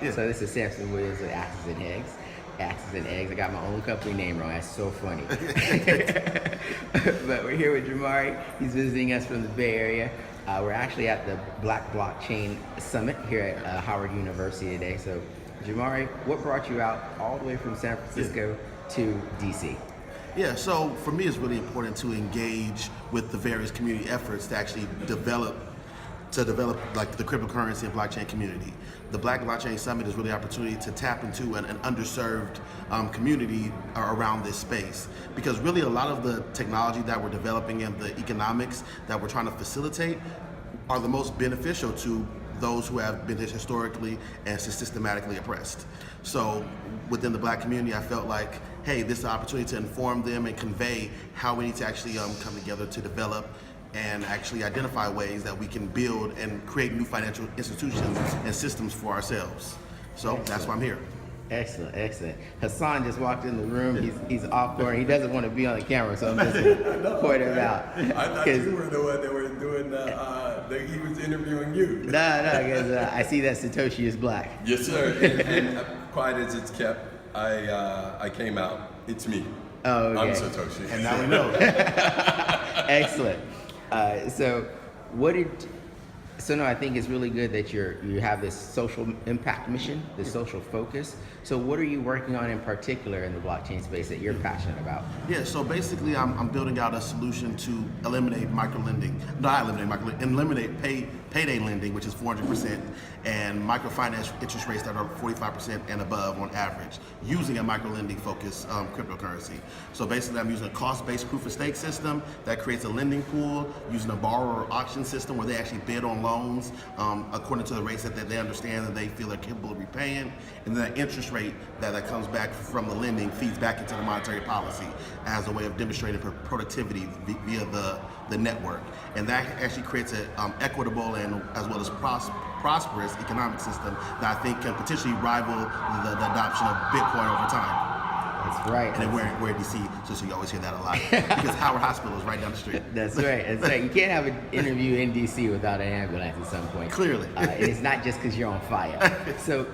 Yeah. So this is Samson Williams with Axes and Eggs. Axes and Eggs. I got my own company name wrong. That's so funny. But we're here with Jomari. He's visiting us from the Bay Area. We're actually at the Black Blockchain Summit here at Howard University today. So, Jomari, what brought you out all the way from San Francisco to DC? Yeah, so for me, it's really important to engage with the various community efforts to actually develop like the cryptocurrency and blockchain community. The Black Blockchain Summit is really an opportunity to tap into an underserved community around this space, because really a lot of the technology that we're developing and the economics that we're trying to facilitate are the most beneficial to those who have been historically and systematically oppressed. So within the Black community, I felt like, hey, this is an opportunity to inform them and convey how we need to actually come together to develop and actually identify ways that we can build and create new financial institutions and systems for ourselves. So that's why I'm here. Excellent, excellent. Hassan just walked in the room. He's off corner. He doesn't want to be on the camera, so I'm just going to point him out. I thought you were the one that was doing that he was interviewing you. No, because I see that Satoshi is black. Yes, sir. And quiet as it's kept, I came out. It's me. Oh, okay. I'm Satoshi. And now we know. Excellent. So I think it's really good that you have this social impact mission, this social focus. So what are you working on in particular in the blockchain space that you're passionate about? Yeah, so basically I'm building out a solution to eliminate payday lending, which is 400%, and microfinance interest rates that are 45% and above on average, using a micro-lending focused cryptocurrency. So basically I'm using a cost-based proof of stake system that creates a lending pool, using a borrower auction system where they actually bid on loans according to the rates that they understand that they feel they're capable of repaying, and then that interest rate that comes back from the lending feeds back into the monetary policy as a way of demonstrating productivity via the network. And that actually creates an equitable and as well as prosperous economic system that I think can potentially rival the adoption of Bitcoin over time. That's right. And then we're in DC, so you always hear that a lot, because Howard Hospital is right down the street. That's right. That's right. You can't have an interview in DC without an ambulance at some point. Clearly. And it's not just because you're on fire. So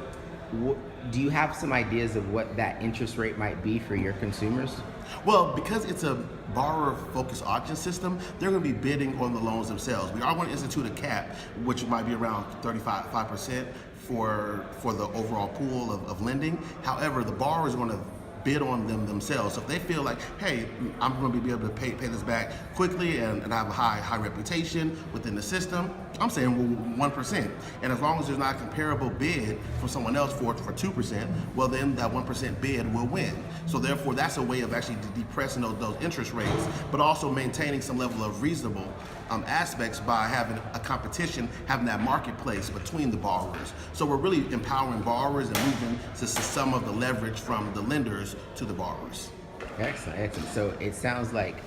do you have some ideas of what that interest rate might be for your consumers? Well, because it's a borrower-focused auction system, they're going to be bidding on the loans themselves. We are going to institute a cap, which might be around 35% for the overall pool of lending. However, the borrower is going to bid on them themselves. So if they feel like, hey, I'm going to be able to pay this back quickly and I have a high reputation within the system, I'm saying, well, 1%. And as long as there's not a comparable bid from someone else for 2%, well, then that 1% bid will win. So therefore, that's a way of actually depressing those interest rates, but also maintaining some level of reasonable aspects by having a competition, having that marketplace between the borrowers. So we're really empowering borrowers and moving to some of the leverage from the lenders to the borrowers. Excellent, excellent. So it sounds like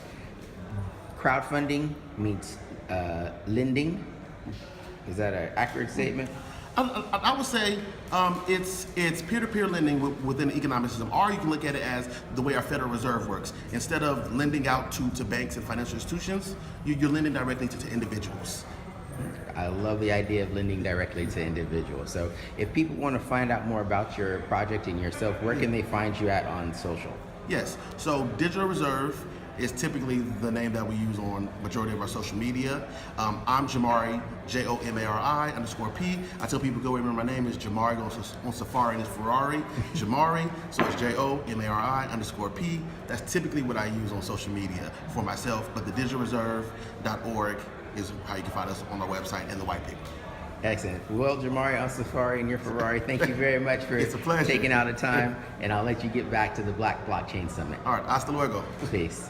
crowdfunding meets lending. Is that an accurate statement? I would say it's peer-to-peer lending within the economic system, or you can look at it as the way our Federal Reserve works. Instead of lending out to banks and financial institutions, you're lending directly to individuals. I love the idea of lending directly to individuals. So if people want to find out more about your project and yourself, where can they find you at on social? Yes, so Digital Reserve is typically the name that we use on majority of our social media. I'm Jomari, Jomari_P. I tell people, go remember my name is Jomari, on Safari and it's Ferrari. Jomari, so it's Jomari_P. That's typically what I use on social media for myself, but the digitalreserve.org is how you can find us on our website and the white paper. Excellent. Well, Jomari on Safari and your Ferrari, thank you very much for It's a pleasure. taking out the time, and I'll let you get back to the Black Blockchain Summit. All right, hasta luego. Peace.